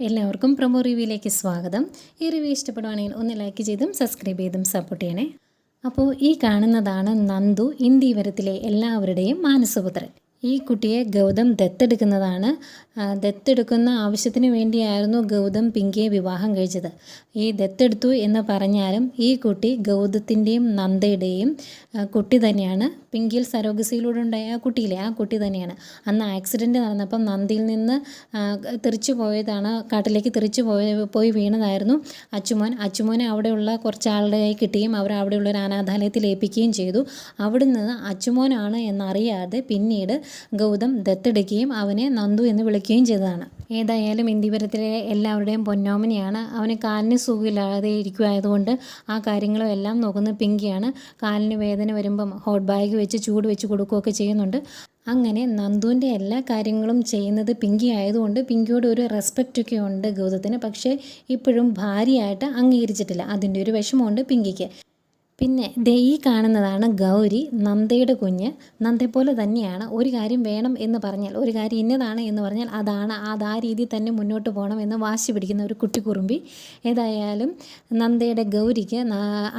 എല്ലാവർക്കും പ്രൊമോ റിവ്യൂയിലേക്ക് സ്വാഗതം. ഈ റിവ്യൂ ഇഷ്ടപ്പെടുവാണെങ്കിൽ ഒന്ന് ലൈക്ക് ചെയ്തും സബ്സ്ക്രൈബ് ചെയ്തും സപ്പോർട്ട് ചെയ്യണേ. അപ്പോൾ ഈ കാണുന്നതാണ് നന്ദു, ഇന്ദീവരത്തിലെ എല്ലാവരുടെയും മാനസപുത്രൻ. ഈ കുട്ടിയെ ഗൗതം ദത്തെടുക്കുന്നതാണ്. ദത്തെടുക്കുന്ന ആവശ്യത്തിന് വേണ്ടിയായിരുന്നു ഗൗതം പിങ്കിയെ വിവാഹം കഴിച്ചത്. ഈ ദത്തെടുത്തു എന്ന് പറഞ്ഞാലും ഈ കുട്ടി ഗൗതത്തിൻ്റെയും നന്ദയുടെയും കുട്ടി തന്നെയാണ്. പിങ്കിയിൽ സരോഗസിയിലൂടെ ഉണ്ടായ ആ കുട്ടിയിലെ ആ കുട്ടി തന്നെയാണ്. അന്ന് ആക്സിഡൻറ്റ് നടന്നപ്പം നന്ദിയിൽ നിന്ന് തെറിച്ചു പോയതാണ്, കാട്ടിലേക്ക് പോയി വീണതായിരുന്നു അച്ചുമോനെ അവിടെയുള്ള കുറച്ച് ആളുടെ കൈ കിട്ടുകയും അവർ അവിടെയുള്ള ഒരു അനാഥാലയത്തിൽ ഏൽപ്പിക്കുകയും ചെയ്തു. അവിടെ നിന്ന് അച്ചുമോനാണ് എന്നറിയാതെ പിന്നീട് ഗൗതം ദത്തെടുക്കുകയും അവനെ നന്ദു എന്ന് വിളിക്കുകയും ചെയ്തതാണ്. ഏതായാലും ഇന്ദീവരത്തിലെ എല്ലാവരുടെയും പൊന്നോമനയാണ്. അവന് കാലിന് സുഖമില്ലാതെ ഇരിക്കുമായതുകൊണ്ട് ആ കാര്യങ്ങളും എല്ലാം നോക്കുന്നത് പിങ്കിയാണ്. കാലിന് വേദന വരുമ്പം ഹോട്ട് ബാഗ് വെച്ച് ചൂട് വെച്ച് കൊടുക്കുകയൊക്കെ ചെയ്യുന്നുണ്ട്. അങ്ങനെ നന്ദുവിൻ്റെ എല്ലാ കാര്യങ്ങളും ചെയ്യുന്നത് പിങ്കി ആയതുകൊണ്ട് പിങ്കിയോട് ഒരു റെസ്പെക്റ്റൊക്കെ ഉണ്ട് ഗൗതത്തിന്. പക്ഷേ ഇപ്പോഴും ഭാര്യയായിട്ട് അംഗീകരിച്ചിട്ടില്ല. അതിൻ്റെ ഒരു വിഷമമുണ്ട് പിങ്കിക്ക്. പിന്നെ ഈ കാണുന്നതാണ് ഗൗരി, നന്ദയുടെ കുഞ്ഞ്. നന്ദയെപ്പോലെ തന്നെയാണ്. ഒരു കാര്യം വേണം എന്ന് പറഞ്ഞാൽ, ഒരു കാര്യം ഇന്നതാണ് എന്ന് പറഞ്ഞാൽ ആ രീതിയിൽ തന്നെ മുന്നോട്ട് പോകണം എന്ന് വാശി പിടിക്കുന്ന ഒരു കുട്ടിക്കുറുമ്പി. ഏതായാലും നന്ദയുടെ ഗൗരിക്ക്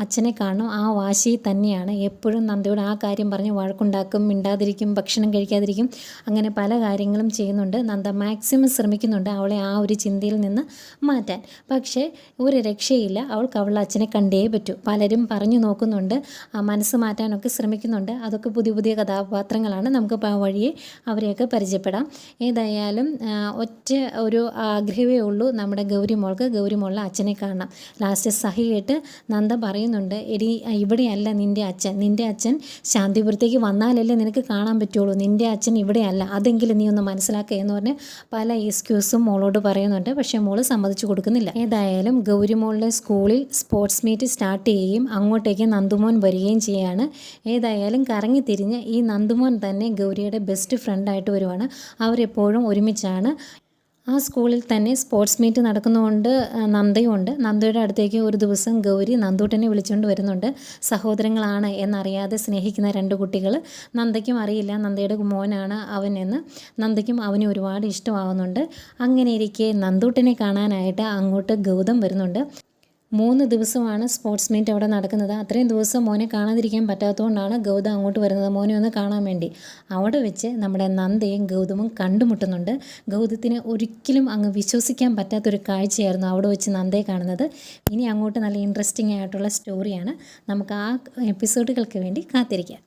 അച്ഛനെ കാണണം, ആ വാശി തന്നെയാണ്. എപ്പോഴും നന്ദയോട് ആ കാര്യം പറഞ്ഞ് വഴക്കുണ്ടാക്കും, മിണ്ടാതിരിക്കും, ഭക്ഷണം കഴിക്കാതിരിക്കും, അങ്ങനെ പല കാര്യങ്ങളും ചെയ്യുന്നുണ്ട്. നന്ദ മാക്സിമം ശ്രമിക്കുന്നുണ്ട് അവളെ ആ ഒരു ചിന്തയിൽ നിന്ന് മാറ്റാൻ. പക്ഷേ ഒരു രക്ഷയില്ല. അവൾക്ക് അവളുടെ അച്ഛനെ കണ്ടേ പറ്റൂ. പലരും പറഞ്ഞു നോക്കുന്നുണ്ട്, മനസ്സ് മാറ്റാനൊക്കെ ശ്രമിക്കുന്നുണ്ട്. അതൊക്കെ പുതിയ കഥാപാത്രങ്ങളാണ്. നമുക്ക് വഴിയെ അവരെയൊക്കെ പരിചയപ്പെടാം. ഏതായാലും ഒറ്റ ഒരു ആഗ്രഹമേ ഉള്ളൂ നമ്മുടെ ഗൗരിമോളുടെ അച്ഛനെ കാണണം. ലാസ്റ്റ് സഹിയായിട്ട് നന്ദ പറയുന്നുണ്ട്, എടി ഇവിടെയല്ല നിൻ്റെ അച്ഛൻ ശാന്തിപുരത്തേക്ക് വന്നാലല്ലേ നിനക്ക് കാണാൻ പറ്റുള്ളൂ, നിൻ്റെ അച്ഛൻ ഇവിടെയല്ല, അതെങ്കിലും നീ ഒന്ന് മനസ്സിലാക്കുക എന്ന് പറഞ്ഞ് പല എക്സ്ക്യൂസും മോളോട് പറയുന്നുണ്ട്. പക്ഷേ മോള് സമ്മതിച്ചു കൊടുക്കുന്നില്ല. ഏതായാലും ഗൗരിമോളുടെ സ്കൂളിൽ സ്പോർട്സ് മീറ്റ് സ്റ്റാർട്ട് ചെയ്യുകയും അങ്ങോട്ടേക്ക് നന്ദുമോൻ വരികയും ചെയ്യാണ്. ഏതായാലും കറങ്ങി തിരിഞ്ഞ് ഈ നന്ദുമോൻ തന്നെ ഗൗരിയുടെ ബെസ്റ്റ് ഫ്രണ്ടായിട്ട് വരുവാണ്. അവരെപ്പോഴും ഒരുമിച്ചാണ്. ആ സ്കൂളിൽ തന്നെ സ്പോർട്സ് മീറ്റ് നടക്കുന്നതുകൊണ്ട് നന്ദയുണ്ട്. നന്ദയുടെ അടുത്തേക്ക് ഒരു ദിവസം ഗൗരി നന്ദൂട്ടനെ വിളിച്ചുകൊണ്ട് വരുന്നുണ്ട്. സഹോദരങ്ങളാണ് എന്നറിയാതെ സ്നേഹിക്കുന്ന രണ്ട് കുട്ടികൾ. നന്ദയ്ക്കും അറിയില്ല നന്ദയുടെ മോനാണ് അവനെന്ന്. നന്ദയ്ക്കും അവനെ ഒരുപാട് ഇഷ്ടമാവുന്നുണ്ട്. അങ്ങനെ ഇരിക്കെ നന്ദൂട്ടനെ കാണാനായിട്ട് അങ്ങോട്ട് ഗൗതം വരുന്നുണ്ട്. 3 ദിവസമാണ് സ്പോർട്സ് മീറ്റ് അവിടെ നടക്കുന്നത്. അത്രയും ദിവസം മോനെ കാണാതിരിക്കാൻ പറ്റാത്തതുകൊണ്ടാണ് ഗൗതം അങ്ങോട്ട് വരുന്നത്, മോനെ ഒന്ന് കാണാൻ വേണ്ടി. അവിടെ വെച്ച് നമ്മുടെ നന്ദയും ഗൗതമും കണ്ടുമുട്ടുന്നുണ്ട്. ഗൗതത്തിന് ഒരിക്കലും അങ്ങ് വിശ്വസിക്കാൻ പറ്റാത്തൊരു കാഴ്ചയായിരുന്നു അവിടെ വെച്ച് നന്ദയെ കാണുന്നത്. ഇനി അങ്ങോട്ട് നല്ല ഇൻട്രസ്റ്റിംഗ് ആയിട്ടുള്ള സ്റ്റോറിയാണ്. നമുക്ക് ആ എപ്പിസോഡുകൾക്ക് വേണ്ടി കാത്തിരിക്കാം.